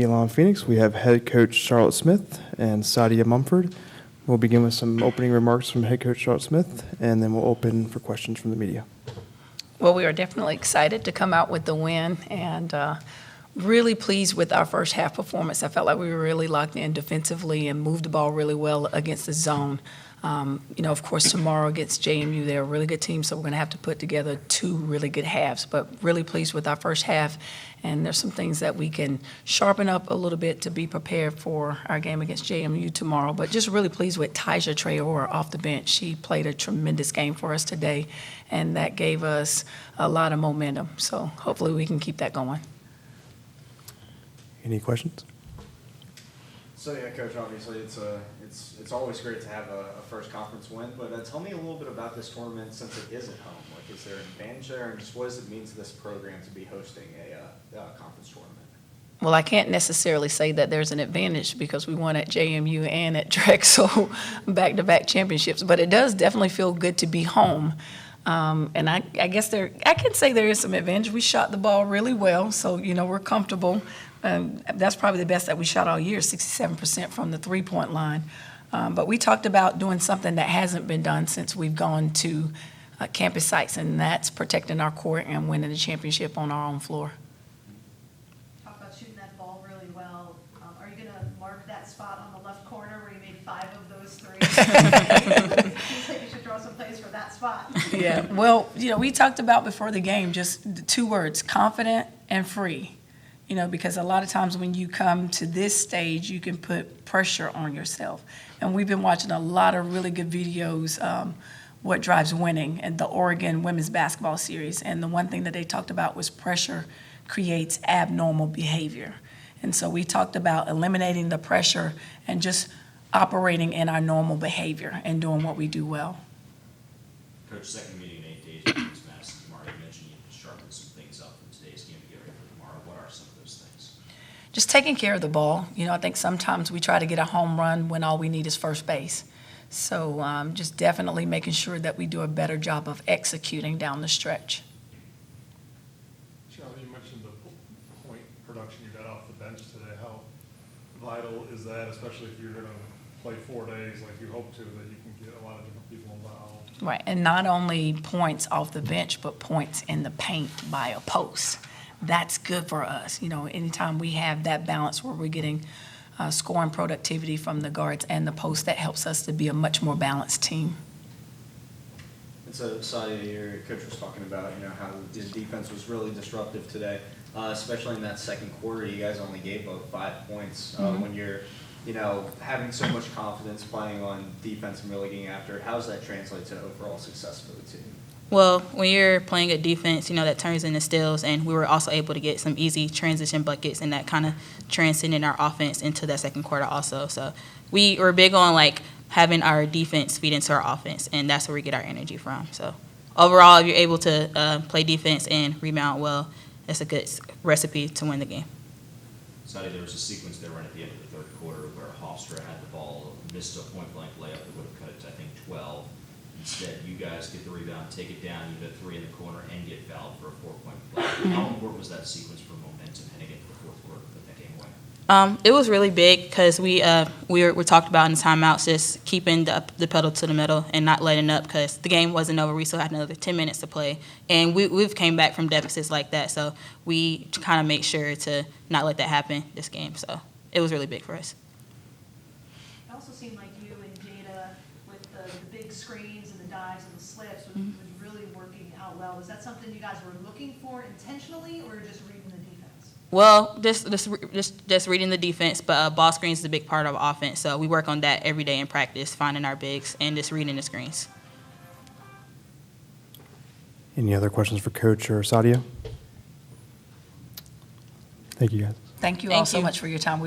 Elon Phoenix, we have head coach Charlotte Smith and Sadia Mumford. We'll begin with some opening remarks from head coach Charlotte Smith, and then we'll open for questions from the media. Well, we are definitely excited to come out with the win and really pleased with our first half performance. I felt like we were really locked in defensively and moved the ball really well against the zone. Of course, tomorrow against JMU, they're a really good team, so we're going to have to put together two really good halves. But really pleased with our first half, and there's some things that we can sharpen up a little bit to be prepared for our game against JMU tomorrow. But just really pleased with Tyja Traore off the bench. She played a tremendous game for us today, and that gave us a lot of momentum. So hopefully we can keep that going. Any questions? So yeah, Coach, obviously it's always great to have a first conference win, but tell me a little bit about this tournament since it is at home. Like, is there an advantage there, and just what does it mean to this program to be hosting a conference tournament? Well, I can't necessarily say that there's an advantage because we won at JMU and at Drexel back-to-back championships, but it does definitely feel good to be home. And I guess I can say there is some advantage. We shot the ball really well, so we're comfortable. That's probably the best that we shot all year, 67% from the three-point line. But we talked about doing something that hasn't been done since we've gone to campus sites, and that's protecting our court and winning the championship on our own floor. Talk about shooting that ball really well. Are you going to mark that spot on the left corner where you made 5 of those 3? Seems like you should draw some plays for that spot. Yeah, well, we talked about before the game just the 2 words, confident and free. Because a lot of times when you come to this stage, you can put pressure on yourself. And we've been watching a lot of really good videos, What Drives Winning, and the Oregon women's basketball series. And the one thing that they talked about was pressure creates abnormal behavior. And so we talked about eliminating the pressure and just operating in our normal behavior and doing what we do well. Coach, second meeting in 8 days against Madison tomorrow. You mentioned you need to sharpen some things up from today's game to get ready for tomorrow. What are some of those things? Just taking care of the ball. I think sometimes we try to get a home run when all we need is first base. So just definitely making sure that we do a better job of executing down the stretch. Charlie, you mentioned the point production you got off the bench today. How vital is that, especially if you're going to play 4 days like you hope to, that you can get a lot of different people involved? Right, and not only points off the bench, but points in the paint by a post. That's good for us. Anytime we have that balance where we're getting scoring productivity from the guards and the post, that helps us to be a much more balanced team. And so, Sadia, your coach was talking about, how his defense was really disruptive today, especially in that second quarter. You guys only gave up 5 points. When you're, having so much confidence playing on defense and really getting after it, how does that translate to overall success for the team? Well, when you're playing good defense, that turns into steals, and we were also able to get some easy transition buckets, and that kind of transcended our offense into that second quarter also. So we were big on, having our defense feed into our offense, and that's where we get our energy from. So overall, if you're able to play defense and rebound well, that's a good recipe to win the game. Sadia, there was a sequence there right at the end of the third quarter where Hofstra had the ball, missed a point-blank layup that would have cut it to, I think, 12. Instead, you guys get the rebound, take it down, you get 3 in the corner, and get fouled for a 4-point play. How important was that sequence for momentum heading into the fourth quarter to put that game away? It was really big because we talked about in the timeouts just keeping the pedal to the metal and not letting up because the game wasn't over. We still had another 10 minutes to play, and we've came back from deficits like that. So we kind of make sure to not let that happen this game. So it was really big for us. It also seemed like you and Jada with the big screens and the dives and the slips was really working out well. Was that something you guys were looking for intentionally, or just reading the defense? Well, just reading the defense, but ball screens is a big part of our offense. So we work on that every day in practice, finding our bigs and just reading the screens. Any other questions for Coach or Sadia? Thank you, guys. Thank you all so much for your time.